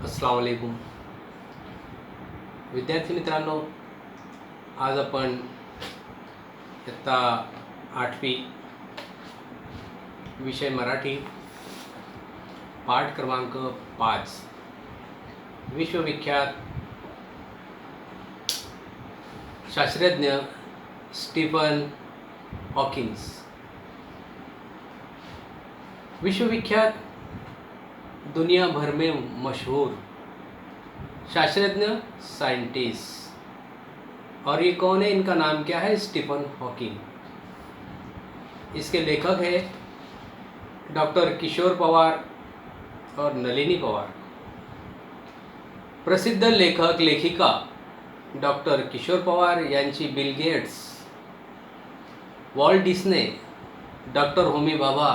अस्सलाम वालेकुम. विद्यार्थी मित्रांनो, आज आपण इयत्ता 8वी विषय मराठी पाठ क्रमांक 5 विश्वविख्यात शास्त्रज्ञ स्टीफन हॉकिंग्स. विश्वविख्यात दुनिया भर में मशहूर शास्त्रज्ञ साइंटिस्ट. और ये कौन है? इनका नाम क्या है? Stephen Hawking. इसके लेखक है डॉक्टर किशोर पवार और नलिनी पवार. प्रसिद्ध लेखक लेखिका डॉक्टर किशोर पवार यांची Bill Gates, Walt Disney, doctor Homi Bhabha,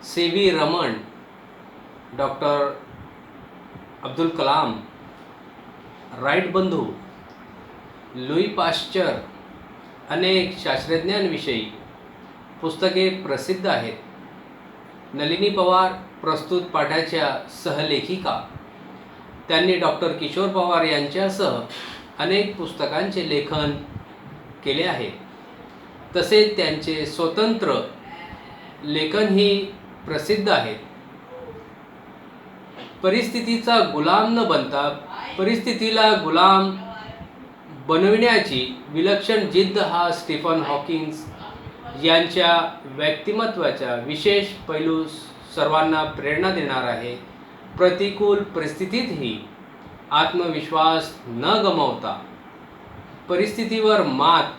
C V. Raman, doctor Abdul Kalam, Wright बंधू, लुई पाश्चर अनेक शास्त्रज्ञांविषयी पुस्तके प्रसिद्ध आहेत. नलिनी पवार प्रस्तुत पाठाच्या सहलेखिका. त्यांनी डॉक्टर किशोर पवार यांच्यासह अनेक पुस्तकांचे लेखन केले आहे. तसेच त्यांचे स्वतंत्र लेखनही प्रसिद्ध आहे. परिस्थितीचा गुलाम न बनता परिस्थितीला गुलाम बनविण्याची विलक्षण जिद्द हा स्टीफन हॉकिंग्स यांच्या व्यक्तिमत्वाचा विशेष पैलू सर्वांना प्रेरणा देणार आहे. प्रतिकूल परिस्थितीतही आत्मविश्वास न गमावता परिस्थितीवर मात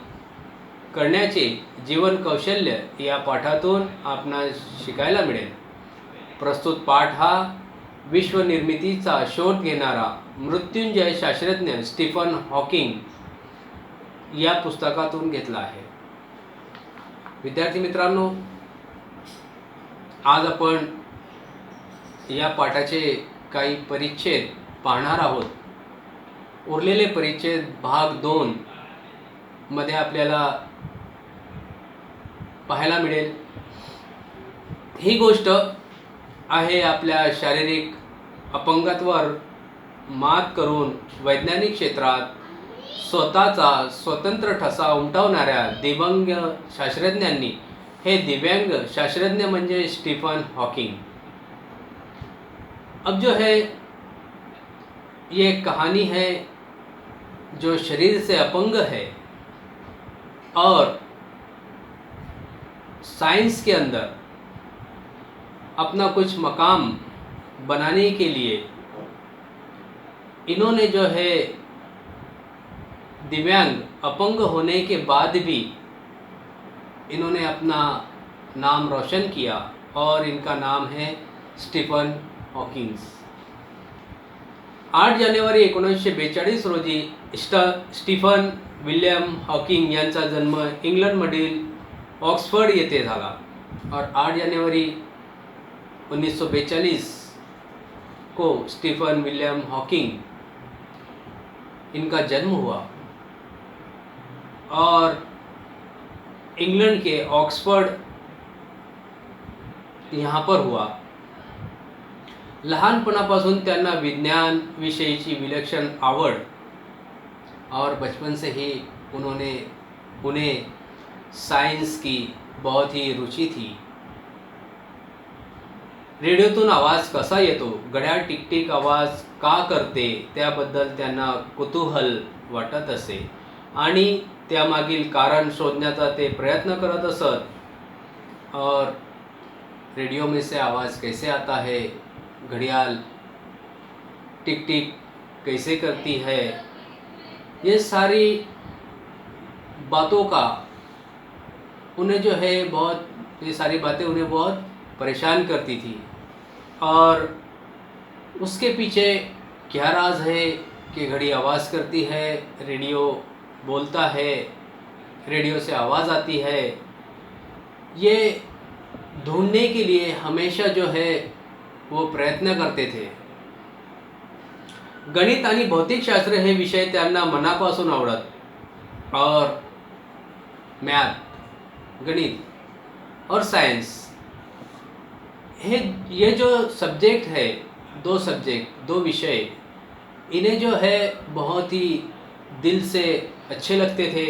करण्याचे जीवन कौशल्य या पाठातून आपणास शिकायला मिळेल. प्रस्तुत पाठ हा विश्वनिर्मितीचा शोध घेणारा मृत्युंजय शास्त्रज्ञ स्टीफन हॉकिंग या पुस्तकातून घेतला आहे. विद्यार्थी मित्रांनो, आज आपण या पाठाचे काही परिच्छेद पाहणार आहोत. उरलेले परिच्छेद भाग 2 मध्ये आपल्याला पाहायला मिळेल. ही गोष्ट आहे आपल्या शारीरिक अपंगत्वावर मात करून वैज्ञानिक क्षेत्रात स्वतःचा स्वतंत्र ठसा उमटवणाऱ्या दिव्यांग शास्त्रज्ञांनी. हे दिव्यांग शास्त्रज्ञ म्हणजे स्टीफन हॉकिंग. अब जो है ये कहानी है जो शरीर से अपंग है और साइंस के अंदर अपना कुछ मकाम बनाने के लिए इन्होंने जो है दिव्यांग अपंग होने के बाद भी इन्होंने अपना नाम रोशन किया और इनका नाम है स्टीफन हॉकिंग्स. 8 जानेवारी 1942 रोजी स्टीफन विल्यम हॉकिंग यांचा जन्म इंग्लंडमधील ऑक्सफर्ड येथे झाला. और 8 जनवरी 1942 को स्टीफन विलियम हॉकिंग इनका जन्म हुआ और इंग्लैंड के ऑक्सफर्ड यहाँ पर हुआ. लहानपणापासून त्यांना विज्ञान विषयीची विलक्षण आवड और बचपन से ही उन्हें साइंस की बहुत ही रुचि थी. रेडिओतून आवाज कसा येतो, घड्याळ टिकटिक आवाज का करते त्याबद्दल त्यांना कुतूहल वाटत असे आणि त्यामागील कारण शोधण्याचा ते प्रयत्न करत असत. और रेडियो में से आवाज़ कैसे आता है, घड़ियाल टिक टिक कैसे करती है, ये सारी बातों का उन्हें जो है ये सारी बातें उन्हें बहुत परेशान करती थी. और उसके पीछे क्या राज है कि घड़ी आवाज़ करती है, रेडियो बोलता है, रेडियो से आवाज़ आती है, ये ढूंढने के लिए हमेशा जो है वो प्रयत्न करते थे. गणित आणि भौतिकशास्त्र हे विषय त्यांना मनापासून आवडत. और मैथ, गणित और साइंस ये जो सब्जेक्ट है दो सब्जेक्ट, दो विषय इन्हें जो है बहुत ही दिल से अच्छे लगते थे.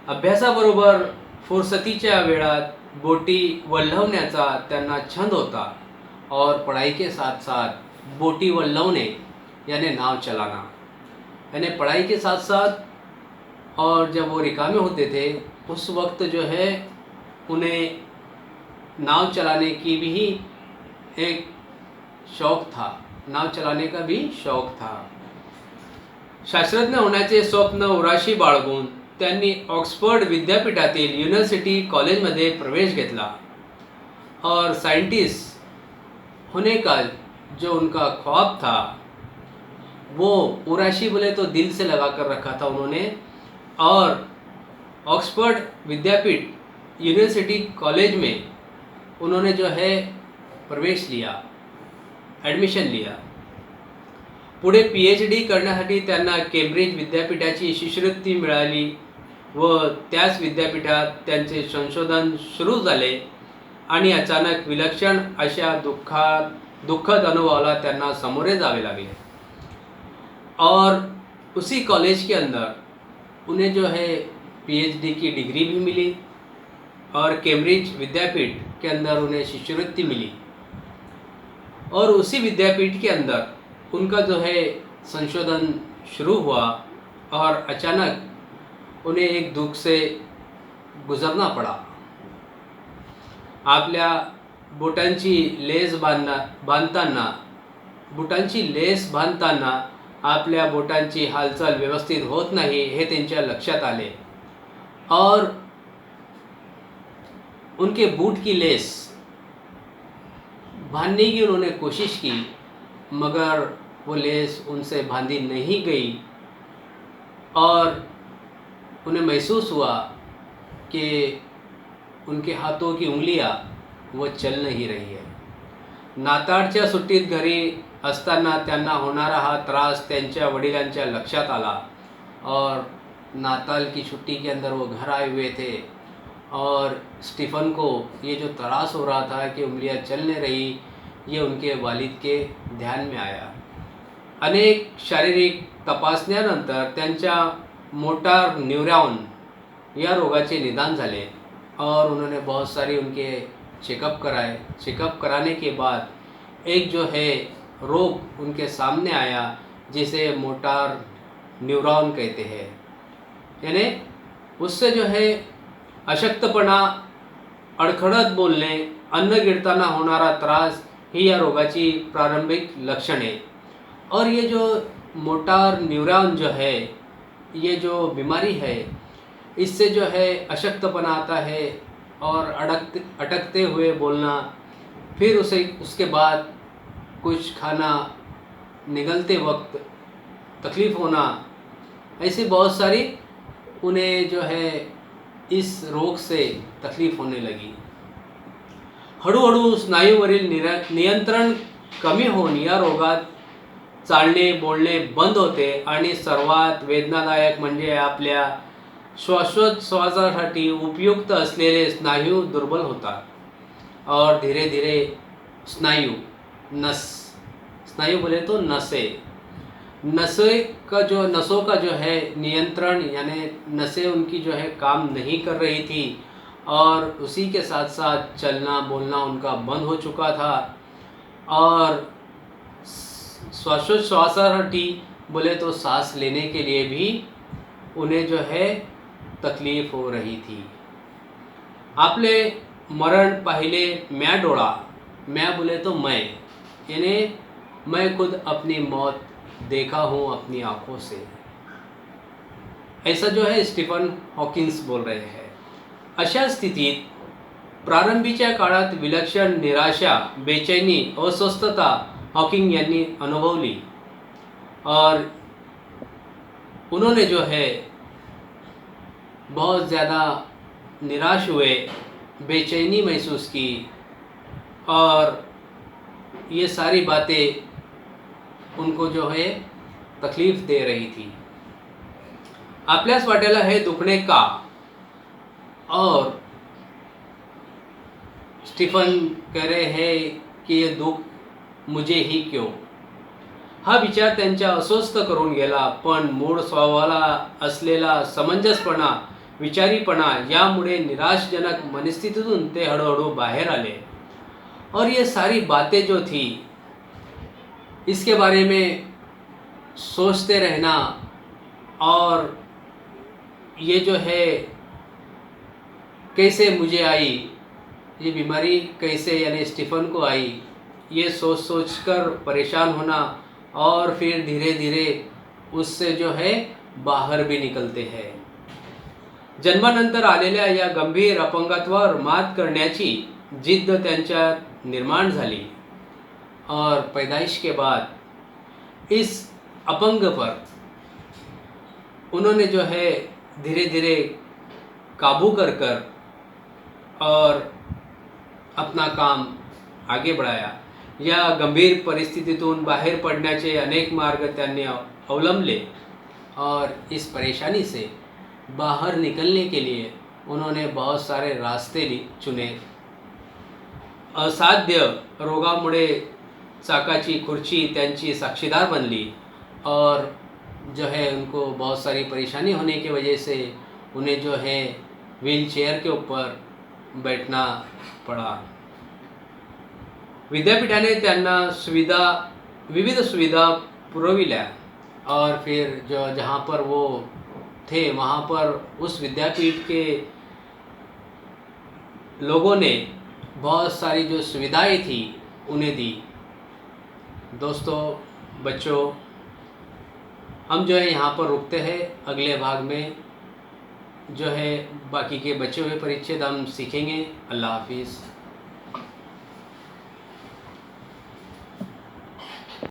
अभ्यासाबरोबर फुरसतीच्या वेळात बोटी वल्हवण्याचा त्यांना छंद होता. और पढ़ाई के साथ साथ बोटी वल्लवने यानी नाव चलाना, यानी पढ़ाई के साथ साथ और जब वो रिकामे होते थे उस वक्त जो है उन्हें नाव चलाने की भी एक शौक था, नाव चलाने का भी शौक था. शास्त्रज्ञ होण्याचे स्वप्न उराशी बाळगून त्यांनी ऑक्सफर्ड विद्यापीठातील युनिव्हर्सिटी कॉलेजमध्ये प्रवेश घेतला. और साइंटिस्ट होने का जो उनका ख्वाब था वो उराशी बोले तो दिल से लगा कर रखा था उन्होंने. और ऑक्सफर्ड विद्यापीठ यूनिवर्सिटी कॉलेज में उन्होंने जो है प्रवेश लिया, ॲडमिशन लिया. पुढे PhD करण्यासाठी त्यांना केम्ब्रिज विद्यापीठाची शिष्यवृत्ती मिळाली व त्याच विद्यापीठात त्यांचे संशोधन सुरू झाले. आणि अचानक विलक्षण अशा दुःखद अनुभवाला त्यांना सामोरे जावे लागले. और उसी कॉलेज के अंदर उन्हें जो है PhD की डिग्री भी मिली और केम्ब्रिज विद्यापीठ के अंदर उन्हें शिष्यवृत्ति मिली. और उसी विद्यापीठ के अंदर उनका जो है संशोधन शुरू हुआ और अचानक उन्हें एक दुख से गुजरना पड़ा. आपल्या बुटांची लेस बांधताना आपल्या बोटांची हालचाल व्यवस्थित होत नाही हे त्यांच्या लक्षात आले. और उनके बूट की लेस बांधने की उन्होंने कोशिश की मगर वो लेस उनसे बांधी नहीं गई. और उन्हें महसूस हुआ कि उनके हाथों की उंगलियां वो चल नहीं रही है. नाताळच्या सुट्टीत घरी असताना त्यांना होणारा हा त्रास त्यांच्या वडिलांच्या लक्षात आला. और नाताल की छुट्टी के अंदर वो घर आए हुए थे और स्टीफन को ये जो त्रास हो रहा था कि उंगलियां चल नहीं रही ये उनके वालिद के ध्यान में आया. अनेक शारीरिक तपासण्यानंतर त्यांच्या मोटार न्यूरॉन या रोगाचे निदान झाले. और उन्होंने बहुत सारी उनके चेकअप कराए. चेकअप कराने के बाद एक जो है रोग उनके सामने आया जिसे मोटार न्यूरॉन कहते हैं. यानी उससे जो है अशक्तपणा, अडखळत बोलणे, अन्न गिळताना होणारा त्रास ही या रोगाची प्रारंभिक लक्षणे. और ये जो मोटार न्यूरॉन जो है ये जो बीमारी है इससे जो है अशक्तपना आता है और अटकते हुए बोलना, फिर उसके बाद कुछ खाना निगलते वक्त तकलीफ़ होना, ऐसी बहुत सारी उन्हें जो है इस रोग से तकलीफ़ होने लगी. हळूहळू स्नायूवरील नियंत्रण कमी होऊन या रोगात चालणे बोलणे बंद होते आणि सर्वात वेदनादायक म्हणजे आपल्या श्वासोच्छवासासाठी उपयुक्त असलेले स्नायू दुर्बल होतात. और धीरे धीरे स्नायू बोले तो नसों का जो है नियंत्रण यानी नसें उनकी जो है काम नहीं कर रही थी और उसी के साथ साथ चलना बोलना उनका बंद हो चुका था. और श्वासोच्छवासासाठी बोले तो सांस लेने के लिए भी उन्हें जो है तकलीफ हो रही थी. आपले मरण पाहिले मैं डोळा, मैं बोले तो मैं, यानी मैं खुद अपनी मौत देखा हूँ अपनी आँखों से. ऐसा जो है स्टीफन हॉकिन्स बोल रहे हैं. अशा स्थितीत प्रारंभीच्या काळात विलक्षण निराशा, बेचैनी, अस्वस्थता हॉकिंग यांनी अनुभवली. और उन्होंने जो है बहुत ज़्यादा निराश हुए, बेचैनी महसूस की और ये सारी बातें उनको जो है तकलीफ़ दे रही थी. आपल्याच वाट्याला हे दुखणे का? और स्टीफन कह रहे हैं कि ये दुख मुझे ही क्यों? हा विचार त्यांच्या अस्वस्थ करून गेला, पण मूळ स्वभावाला असलेला समंजसपणा, विचारीपणा यामुळे निराशजनक मनस्थितीतून ते हळूहळू बाहेर आले। और ये सारी बातें जो थी, इसके बारे में सोचते रहना और ये जो है कैसे मुझे आई, ये बीमारी कैसे यानी स्टीफन को आई, ये सोच सोच कर परेशान होना और फिर धीरे धीरे उससे जो है बाहर भी निकलते हैं। जन्मानंतर आलेल्या या गंभीर अपंगत्वावर मात करण्याची जिद्द त्यांच्यात निर्माण झाली और पैदाइश के बाद इस अपंग पर उन्होंने जो है धीरे धीरे काबू कर और अपना काम आगे बढ़ाया। या गंभीर परिस्थितीतून बाहेर पडण्याचे अनेक मार्ग त्यांनी अवलंबले और इस परेशानी से बाहर निकलने के लिए उन्होंने बहुत सारे रास्ते चुने। असाध्य रोगामुळे चाकाची खुर्ची त्यांची साक्षीदार बनली और जो है उनको बहुत सारी परेशानी होने की वजह से उन्हें जो है व्हील चेयर के ऊपर बैठना पड़ा। विद्यापीठाने त्यांना विविध सुविधा पुरविल्या और फिर जहाँ पर वो थे वहाँ पर उस विद्यापीठ के लोगों ने बहुत सारी जो सुविधाएं थी उन्हें दी। दोस्तों, बच्चों, हम जो है यहाँ पर रुकते हैं। अगले भाग में जो है बाकी के बचे हुए परिच्छेद हम सीखेंगे। अल्लाह हाफिज़।